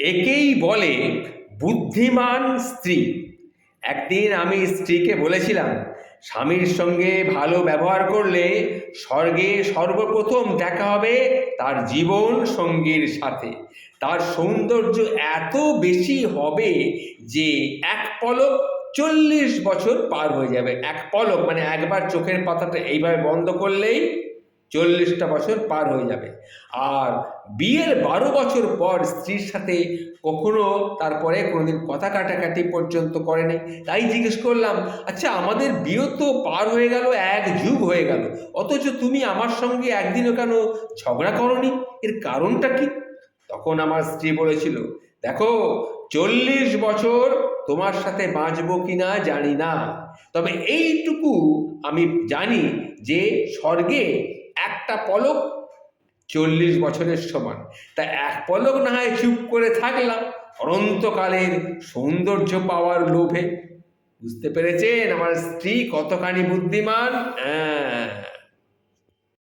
একেই বলে বুদ্ধিমান স্ত্রী। একদিন আমি স্ত্রীকে বলেছিলাম, স্বামীর সঙ্গে ভালো ব্যবহার করলে স্বর্গে সর্বপ্রথম দেখা হবে তার জীবন সঙ্গীর সাথে। তার সৌন্দর্য এত বেশি হবে যে এক পলক 40 বছর পার হয়ে যাবে। এক পলক মানে একবার চোখের পাতাটা এইভাবে বন্ধ করলেই 40টা বছর পার হয়ে যাবে। আর বিয়ের 12 বছর পর স্ত্রীর সাথে কখনো তারপরে কোনোদিন কথা কাটাকাটি পর্যন্ত করেনি। তাই জিজ্ঞেস করলাম, আচ্ছা আমাদের বিয়ে তো পার হয়ে গেল, 1 যুগ হয়ে গেল, অথচ তুমি আমার সঙ্গে একদিনও কেন ঝগড়া করনি? এর কারণটা কি? তখন আমার স্ত্রী বলেছিল, দেখো 40 বছর তোমার সাথে বাঁচবো কিনা জানি না, তবে এইটুকু আমি জানি যে স্বর্গে একটা পলক 40 বছরের সমান। তা এক পলক না হয় চুপ করে থাকলাম অনন্তকালের সৌন্দর্য পাওয়ার লোভে। বুঝতে পেরেছেন আমার স্ত্রী কতখানি বুদ্ধিমান? হ্যাঁ।